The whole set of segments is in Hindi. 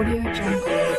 Audio Jungle.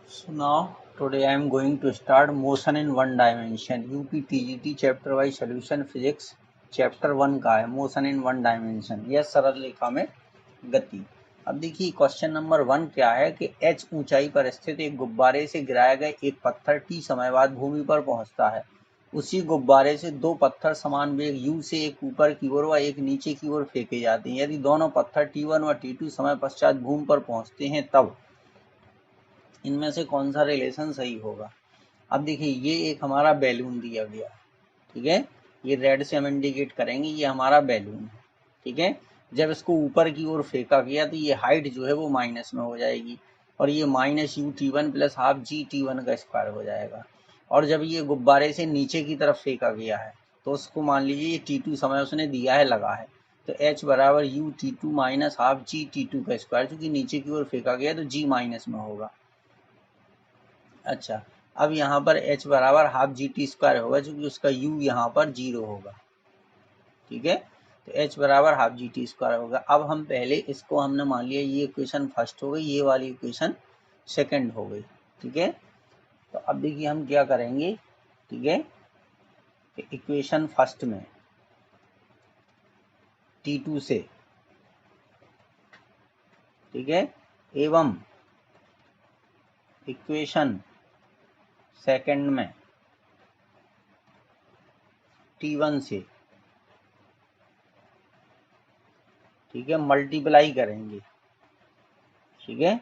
So now today I am going to start motion in one dimension UPTGT chapter wise solution physics chapter 1 का है motion in one dimension यह सरल रेखा में गति। अब देखिए क्वेश्चन नंबर 1 क्या है कि h ऊंचाई पर स्थित एक गुब्बारे से गिराया गया एक पत्थर t समय बाद भूमि पर पहुंचता है। उसी गुब्बारे से दो पत्थर समान वेग u से एक ऊपर की ओर व एक नीचे की ओर फेंके जाते हैं। यदि दोनों पत्थर t1 व t2 समय पश्चात भूमि पर पहुंचते हैं तब इनमें से कौन सा रिलेशन सही होगा। अब देखिए ये एक हमारा बैलून दिया गया, ठीक है, ये रेड से हम इंडिकेट करेंगे, ये हमारा बैलून है, ठीक है। जब इसको ऊपर की ओर फेंका गया तो ये हाइट जो है वो माइनस में हो जाएगी और ये minus u t one plus half g t one का स्क्वायर हो जाएगा। और जब ये गुब्बारे से नीचे की तरफ फेंका गया है तो उसको मान लीजिए ये टी टू समय उसने दिया है लगा है, तो एच बराबर u t two minus half g t two का स्क्वायर, क्योंकि नीचे की ओर फेंका गया तो जी माइनस में होगा। अच्छा, अब यहाँ पर h बराबर हाफ जी टी स्क्वायर होगा क्योंकि उसका u यहाँ पर 0 होगा, ठीक है, तो h बराबर हाफ जी टी स्क्वायर होगा। अब हम पहले इसको हमने मान लिया ये इक्वेशन फर्स्ट हो गई, ये वाली इक्वेशन सेकंड हो गई, ठीक है। तो अब देखिए हम क्या करेंगे, ठीक है, इक्वेशन फर्स्ट में t2 से, ठीक है, एवं इक्वेशन सेकंड में t1 से, ठीक है, मल्टीप्लाई करेंगे, ठीक है,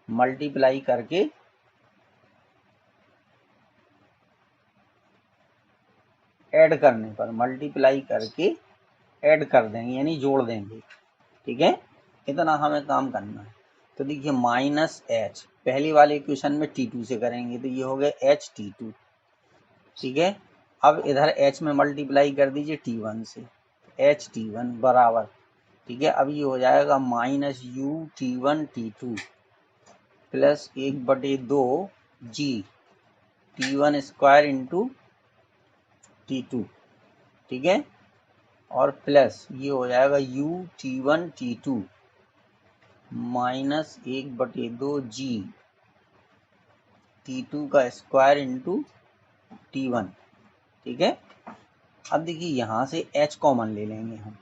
मल्टीप्लाई करके ऐड करने पर मल्टीप्लाई करके ऐड कर देंगे यानी जोड़ देंगे, ठीक है, इतना हमें काम करना है। तो देखिए माइनस एच पहली वाले इक्वेशन में t2 से करेंगे तो ये हो गया एच टी टू, ठीक है। अब इधर h में मल्टीप्लाई कर दीजिए t1 से, एच टी वन बराबर, ठीक है, अब ये हो जाएगा minus u t one t two plus 1/2 g t one square into t two, ठीक है, और प्लस ये हो जाएगा u t one t two minus 1/2 g t two का स्क्वायर इंटू टी वन, ठीक है। अब देखिए यहाँ से h कॉमन ले लेंगे हम,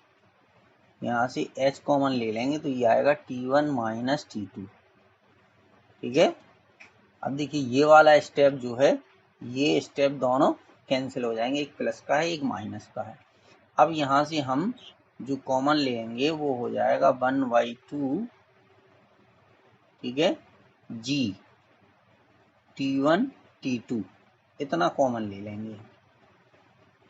यहाँ से h कॉमन ले लेंगे तो ये आएगा t1 माइनस टी टू, ठीक है। अब देखिए ये वाला स्टेप जो है ये स्टेप दोनों कैंसिल हो जाएंगे, एक प्लस का है एक माइनस का है। अब यहाँ से हम जो कॉमन लेंगे वो हो जाएगा 1/2, ठीक है, जी टी1 टी2 इतना कॉमन ले लेंगे,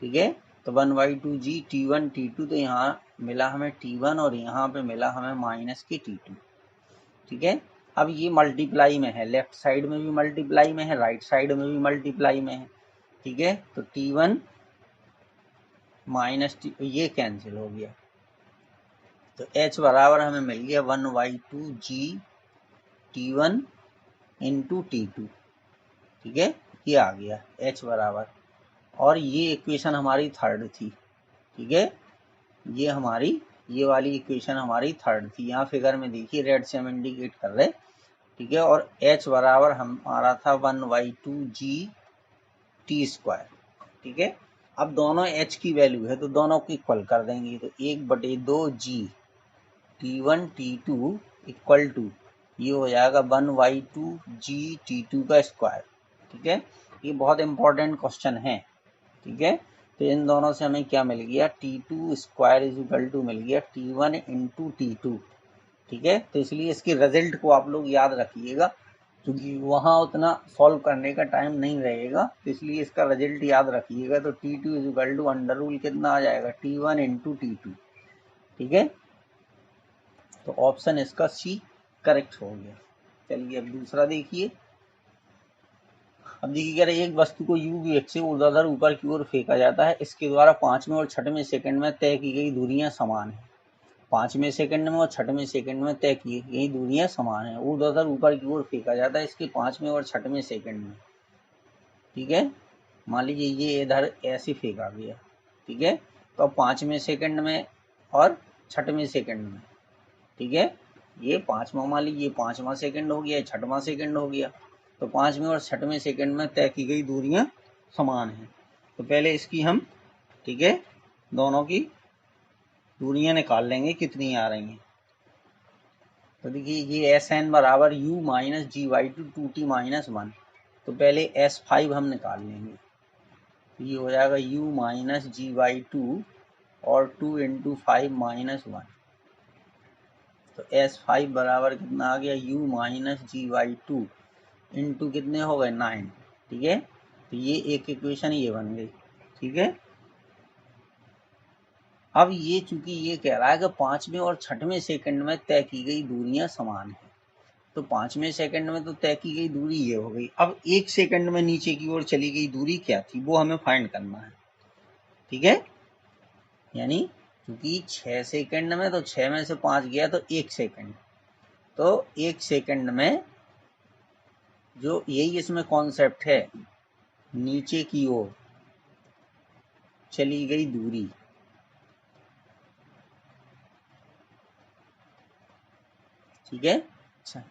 ठीक है। तो 1/2 जी टी1 टी2, तो यहाँ मिला हमें टी1 और यहाँ पे मिला हमें माइनस की टी2, ठीक है। अब ये मल्टीप्लाई में है, लेफ्ट साइड में भी मल्टीप्लाई में है, राइट साइड में भी मल्टीप्लाई में है, ठीक है। तो टी1 माइनस टी ये कैंसिल हो गया, तो h बराबर हमें मिल गया 1/2 जी टी1 इंटू टी2, ठीक है, ये आ गया h बराबर। और ये इक्वेशन हमारी थर्ड थी, ठीक है, ये हमारी ये वाली इक्वेशन हमारी थर्ड थी। यहाँ फिगर में देखिए रेड से हम इंडिकेट कर रहे, ठीक है, और h बराबर हमारा था 1/2 जी टी स्क्वायर, ठीक है। अब दोनों h की वैल्यू है तो दोनों को इक्वल कर देंगे, तो 1/2 जी टी1 टी2 इक्वल टू ये हो जाएगा 1/2 जी टी2 का स्क्वायर, ठीक है। ये बहुत इंपॉर्टेंट क्वेश्चन है, ठीक है। तो इन दोनों से हमें क्या मिल गया, t2 square is equal to मिल गया t1 इंटू टी2, ठीक है। तो इसलिए इसकी रिजल्ट को आप लोग याद रखिएगा क्योंकि वहाँ उतना सॉल्व करने का टाइम नहीं रहेगा, तो इसलिए इसका रिजल्ट याद रखिएगा। तो t2 is equal to under root कितना आ जाएगा t1 इंटू टी2, ठीक है। तो ऑप्शन इसका सी करेक्ट हो गया। चलिए अब दूसरा देखिए। अब देखिए कह रहे एक वस्तु को u वेग से ऊर्ध्वाधर ऊपर की ओर फेंका जाता है, इसके द्वारा 5वें और 6वें सेकंड में तय की गई दूरियां समान है। 5वें सेकंड में और 6वें सेकंड में तय की गई दूरियां समान है। ऊर्ध्वाधर ऊपर की ओर फेंका जाता है इसके 5वें और 6वें सेकंड में, ठीक है। मान लीजिए ये इधर ऐसे फेंका गया, ठीक है, तो अब 5वें सेकंड में और 6वें सेकंड में, ठीक है, ये 5वां, मान लीजिए 5वां सेकंड हो गया, 6वां सेकंड हो गया, तो 5वें और 6वें सेकंड में तय की गई दूरियां समान हैं। तो पहले इसकी हम, ठीक है, दोनों की दूरियां निकाल लेंगे कितनी आ रही हैं। तो देखिए ये एस एन बराबर u minus g by two 2t minus 1, तो पहले S5 हम निकाल लेंगे। तो ये हो जाएगा u minus g by two और 2 इंटू 5 माइनस 1, तो S5 बराबर कितना आ गया, u minus g by two into कितने हो गए 9, ठीक है, तो ये एक इक्वेशन ये बन गई, ठीक है। अब ये चूंकि ये कह रहा है कि 5वें और 6वें सेकंड में तय की गई दूरियां समान है, तो 5वें सेकंड में तो तय की गई दूरी ये हो गई। अब 1 सेकंड में नीचे की ओर चली गई दूरी क्या थी, वो हमें फाइंड करना है, ठीक है। यानी क्योंकि 6 सेकंड में, तो 6 में से 5 गया तो 1 सेकंड, तो 1 सेकंड में जो यही इसमें कॉन्सेप्ट है, नीचे की ओर चली गई दूरी, ठीक है। अच्छा,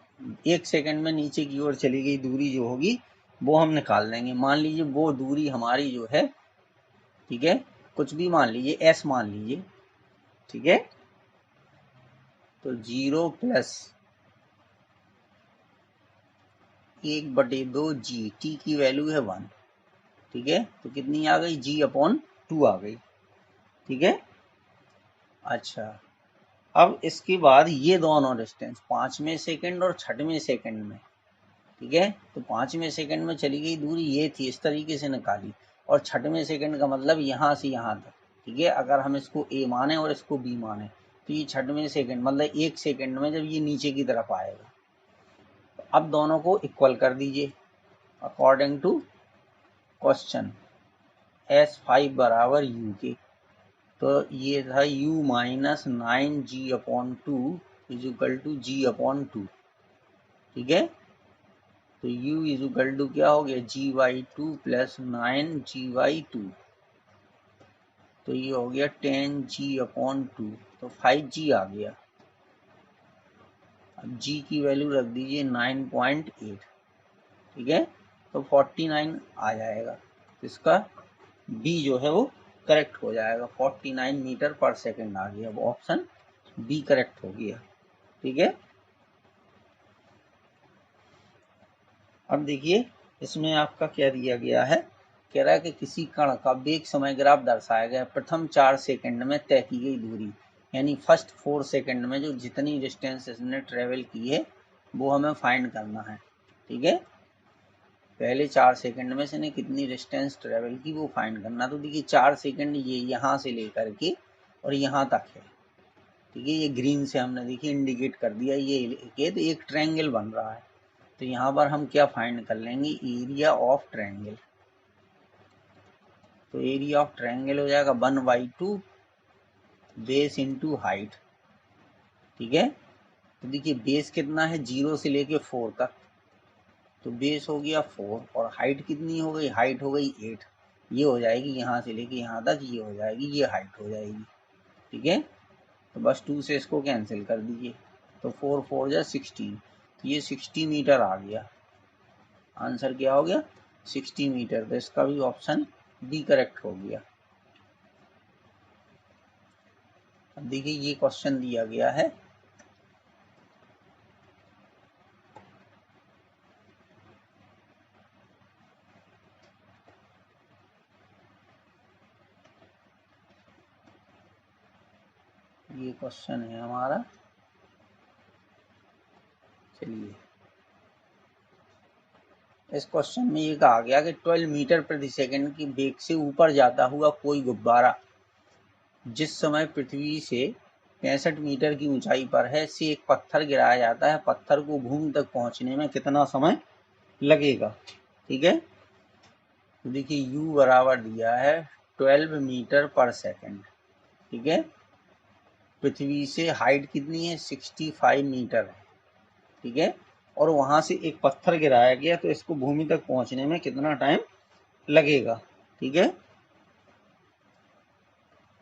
1 सेकंड में नीचे की ओर चली गई दूरी जो होगी वो हम निकाल देंगे। मान लीजिए वो दूरी हमारी जो है, ठीक है, कुछ भी मान लीजिए, एस मान लीजिए, ठीक है, तो 0 प्लस 1/2 जी, टी की वैल्यू है 1, ठीक है, तो कितनी आ गई, g/2 आ गई, ठीक है। अच्छा, अब इसके बाद ये दोनों डिस्टेंस 5वें सेकंड और 6वें सेकंड में, ठीक है, तो 5वें सेकंड में चली गई दूरी ये थी, इस तरीके से निकाली, और 6वें सेकंड का मतलब यहाँ से यहाँ तक, ठीक है। अगर हम इसको a माने और इसको b माने, तो ये 6वें सेकंड मतलब 1 सेकंड में जब ये नीचे की तरफ आएगा, तो अब दोनों को इक्वल कर दीजिए अकॉर्डिंग टू क्वेश्चन, S5 बराबर u के, तो ये था u minus 9g/2 is equal to g/2, ठीक है। तो u इज इक्वल टू क्या हो गया, g/2 प्लस 9g/2, तो ये हो गया 10g/2, तो 5g आ गया। अब g की वैल्यू रख दीजिए 9.8, ठीक है, तो 49 आ जाएगा, तो इसका b जो है वो करेक्ट हो जाएगा, 49 मीटर पर सेकंड आ गया, वो ऑप्शन बी करेक्ट हो गया, ठीक है। अब देखिए इसमें आपका क्या दिया गया है, कह रहा है कि किसी कण का वेग समय ग्राफ दर्शाया गया, प्रथम 4 सेकंड में तय की गई दूरी, यानी फर्स्ट 4 सेकंड में जो जितनी डिस्टेंस इसने ट्रेवल की है वो हमें फाइंड करना है, ठीक है। पहले 4 सेकंड में से ने कितनी डिस्टेंस ट्रेवल की वो फाइंड करना। तो देखिए 4 सेकंड ये यहाँ से लेकर के और यहाँ तक है, ठीक है, ये ग्रीन से हमने देखिए इंडिकेट कर दिया, ये लेके तो एक ट्रायंगल बन रहा है, तो यहाँ पर हम क्या फाइंड कर लेंगे, एरिया ऑफ ट्रायंगल। तो एरिया ऑफ ट्रायंगल हो जाएगा 1/2 बेस इंटू हाइट, ठीक है। तो देखिए बेस कितना है, 0 से लेके 4 तक, तो बेस हो गया 4 और हाइट कितनी हो गई, हाइट हो गई 8, ये हो जाएगी यहाँ से लेके यहाँ तक, ये हो जाएगी, ये हाइट हो जाएगी, ठीक है। तो बस 2 से इसको कैंसिल कर दीजिए, तो 4 4 जा 16, तो ये 60 मीटर आ गया, आंसर क्या हो गया 60 मीटर, तो इसका भी ऑप्शन बी करेक्ट हो गया। अब देखिए ये क्वेश्चन दिया गया है, ये क्वेश्चन है हमारा, चलिए इस क्वेश्चन में ये कहा गया कि 12 मीटर प्रति सेकंड की वेग से ऊपर जाता हुआ कोई गुब्बारा जिस समय पृथ्वी से 65 मीटर की ऊंचाई पर है से एक पत्थर गिराया जाता है, पत्थर को भूमि तक पहुंचने में कितना समय लगेगा, ठीक है। तो देखिए u बराबर दिया है 12 मीटर पर सेकंड, ठीक है, पृथ्वी से हाइट कितनी है 65 मीटर है, ठीक है, और वहां से एक पत्थर गिराया गया, तो इसको भूमि तक पहुंचने में कितना टाइम लगेगा। ठीक है।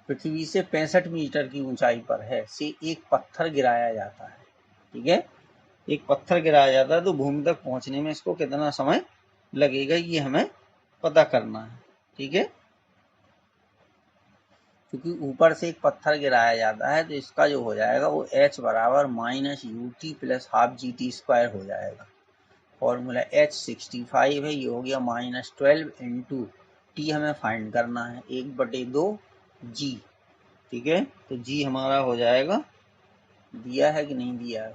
पृथ्वी से 65 मीटर की ऊंचाई पर है से एक पत्थर गिराया जाता है, ठीक है। एक पत्थर गिराया जाता है तो भूमि तक पहुंचने में इसको कितना समय लगेगा ये हमें पता करना है, ठीक है। क्योंकि ऊपर से एक पत्थर गिराया जाता है तो इसका जो हो जाएगा वो h बराबर minus u T plus half g T square हो जाएगा। फॉर्मूला h 65 है, ये हो गया -12 इंटू टी हमें फाइंड करना है 1/2 जी, ठीक है। तो जी हमारा हो जाएगा, दिया है कि नहीं दिया है,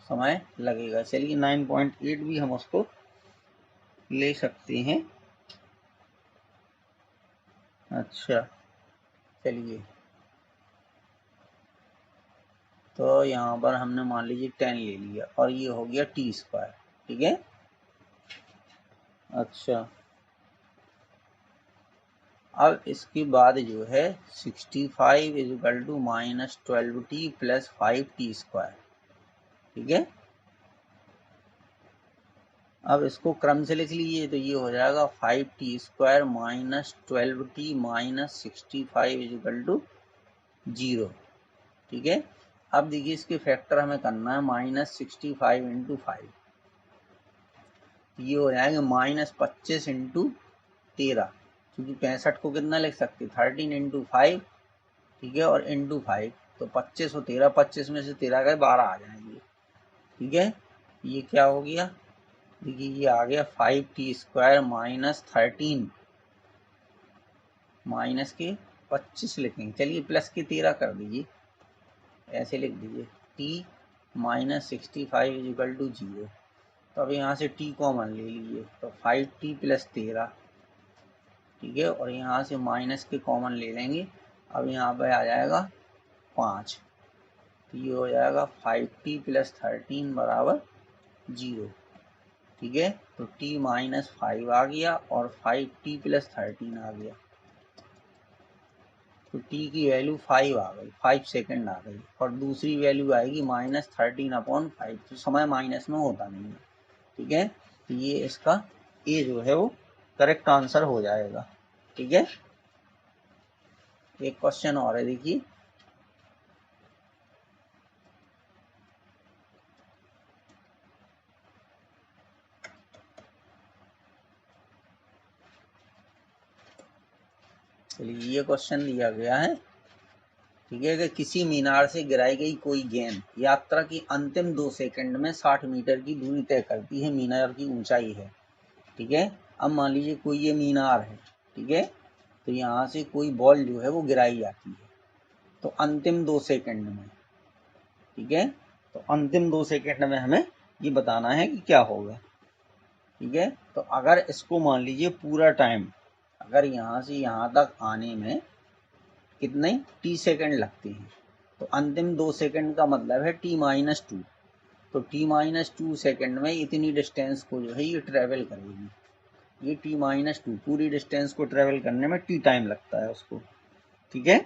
समय लगेगा। चलिए 9.8 भी हम उसको ले सकते हैं। अच्छा चलिए, तो यहाँ पर हमने मान लीजिए 10 ले लिया और ये हो गया टी स्क्वायर, ठीक है। अच्छा अब इसके बाद जो है 65 is equal to -12t plus 5t square, ठीक है। अब इसको क्रम से लिख लीजिए तो ये हो जाएगा 5t square -12t minus 65 is equal to 0, ठीक है। अब देखिए इसके फैक्टर हमें करना है -65 इंटू 5, ये हो जाएंगे -25 इंटू 13, क्योंकि 65 को कितना लिख सकते 13 इंटू 5, ठीक है, और इंटू 5 तो 25 और 13, 25 में से 13 गए 12 आ जाएंगे, ठीक है। ये क्या हो गया, देखिए ये आ गया 5t स्क्वायर माइनस 13 माइनस के 25 लिखेंगे, चलिए प्लस के 13 कर दीजिए, ऐसे लिख दीजिए t माइनस 65 इजिकल टू 0। तो अब यहाँ से t कॉमन ले लीजिए तो 5t प्लस 13, ठीक है, और यहाँ से माइनस के कॉमन ले लेंगे, अब यहाँ पे आ जाएगा 5, तो ये हो जाएगा 5t प्लस 13 बराबर 0, ठीक है। तो t माइनस 5 आ गया और 5t प्लस 13 आ गया, तो t की वैल्यू 5 आ गई, 5 सेकेंड आ गई, और दूसरी वैल्यू आएगी -13/5, तो समय माइनस में होता नहीं है, ठीक है। तो ये इसका ए जो है वो करेक्ट आंसर हो जाएगा, ठीक है। एक क्वेश्चन और है, देखिए चलिए, ये क्वेश्चन दिया गया है, ठीक है, कि किसी मीनार से गिराई गई कोई गेंद यात्रा की अंतिम 2 सेकंड में 60 मीटर की दूरी तय करती है, मीनार की ऊंचाई है, ठीक है। अब मान लीजिए कोई ये मीनार है, ठीक है, तो यहाँ से कोई बॉल जो है वो गिराई जाती है, तो अंतिम 2 सेकंड में, ठीक है, तो अंतिम 2 सेकंड में हमें ये बताना है कि क्या होगा, ठीक है। तो अगर इसको मान लीजिए पूरा टाइम, अगर यहाँ से यहाँ तक आने में कितने t सेकंड लगते हैं, तो अंतिम 2 सेकंड का मतलब है t-2, तो t-2 सेकंड में इतनी डिस्टेंस को जो है ये ट्रेवल करेगी, ये t-2 पूरी डिस्टेंस को ट्रेवल करने में t टाइम लगता है उसको, ठीक है।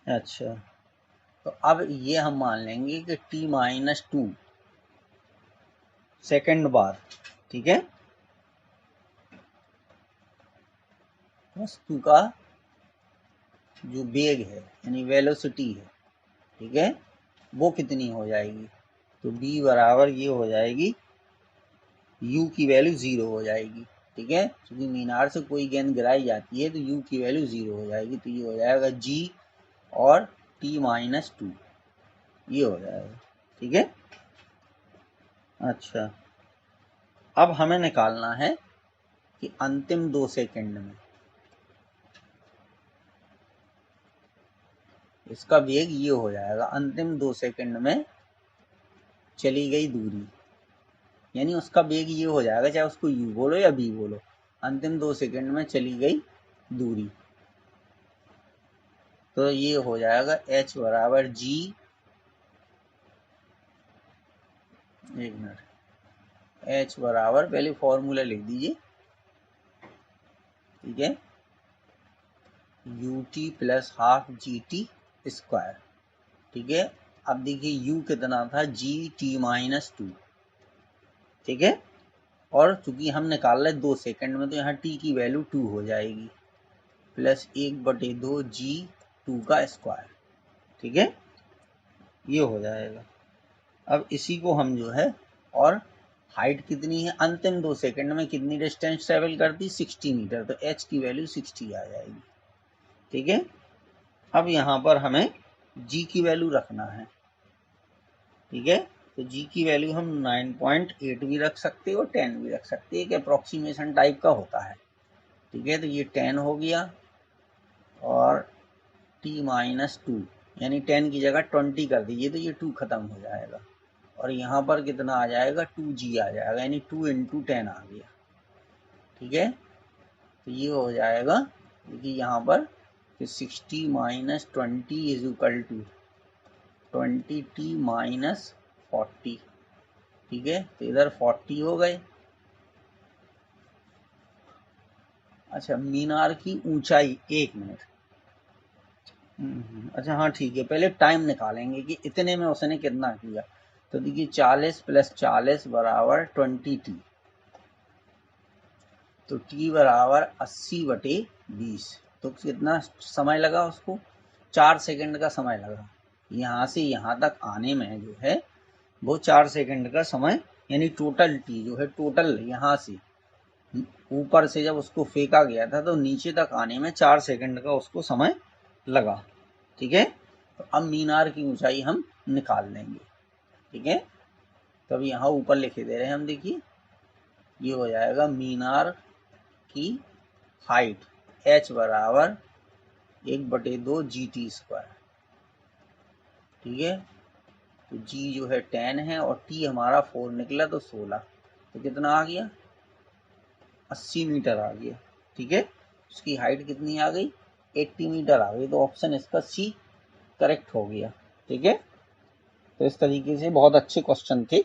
अच्छा तो अब ये हम मान लेंगे कि t-2 सेकंड बाद, ठीक है, वस्तु का जो वेग है यानी वेलोसिटी है, ठीक है, वो कितनी हो जाएगी, तो b बराबर ये हो जाएगी, u की वैल्यू 0 हो जाएगी, ठीक है, क्योंकि मीनार से कोई गेंद गिराई जाती है तो u की वैल्यू 0 हो जाएगी, तो ये हो जाएगा g और t-2, ये हो जाएगा, ठीक है। अच्छा अब हमें निकालना है कि अंतिम 2 सेकंड में इसका वेग ये हो जाएगा, अंतिम 2 सेकंड में चली गई दूरी, यानी उसका वेग ये हो जाएगा, चाहे उसको u बोलो या b बोलो, अंतिम 2 सेकंड में चली गई दूरी, तो ये हो जाएगा h बराबर g, एक मिनट, h बराबर पहले फॉर्मूला लिख दीजिए, ठीक है, ut plus half gt square, ठीक है। अब देखिए u कितना था, g t-2, ठीक है। और चूंकि हम निकाल रहे 2 सेकंड में, तो यहाँ t की वैल्यू 2 हो जाएगी, प्लस 1/2 g2 का स्क्वायर, ठीक है, ये हो जाएगा। अब इसी को हम जो है, और हाइट कितनी है, अंतिम 2 सेकंड में कितनी डिस्टेंस ट्रेवल करती, 60 मीटर, तो h की वैल्यू 60 आ जाएगी, ठीक है। अब यहाँ पर हमें g की वैल्यू रखना है, ठीक है। तो g की वैल्यू हम 9.8 भी रख सकते हैं और 10 भी रख सकते हैं, एक अप्रोक्सीमेशन टाइप का होता है, ठीक है। तो ये 10 हो गया, और t-2 यानी 10 की जगह 20 कर दीजिए, तो ये 2 खत्म हो जाएगा, और यहाँ पर कितना आ जाएगा, 2g आ जाएगा, यानी 2 × 10 आ गया, ठीक है। तो ये हो जाएगा, देखिए यहाँ पर 60 - 20 = 20t - 40, ठीक है। तो इधर 40 हो गए। अच्छा, मीनार की ऊंचाई, 1 मिनट, अच्छा हाँ ठीक है, पहले टाइम निकालेंगे कि इतने में उसने कितना किया। तो देखिए 40 + 40 = 20t, तो t = 80/20, तो कितना समय लगा उसको, 4 सेकंड का समय लगा। यहाँ से यहाँ तक आने में जो है वो 4 सेकंड का समय, यानी टोटल t जो है, टोटल यहाँ से ऊपर से जब उसको फेंका गया था तो नीचे तक आने में 4 सेकंड का उसको समय लगा, ठीक है। तो अब मीनार की ऊंचाई हम निकाल लेंगे, ठीक है। तो अब यहाँ ऊपर लिखे दे रहे हैं हम, देखिए ये हो जाएगा मीनार की हाइट h = 1/2 GT², ठीक है। तो g जो है 10 है, और t हमारा 4 निकला, तो 16, तो कितना आ गया, 80 मीटर आ गया, ठीक है। उसकी हाइट कितनी आ गई, 80 मीटर आ गई, तो ऑप्शन इसका सी करेक्ट हो गया, ठीक है। तो इस तरीके से बहुत अच्छे क्वेश्चन थे।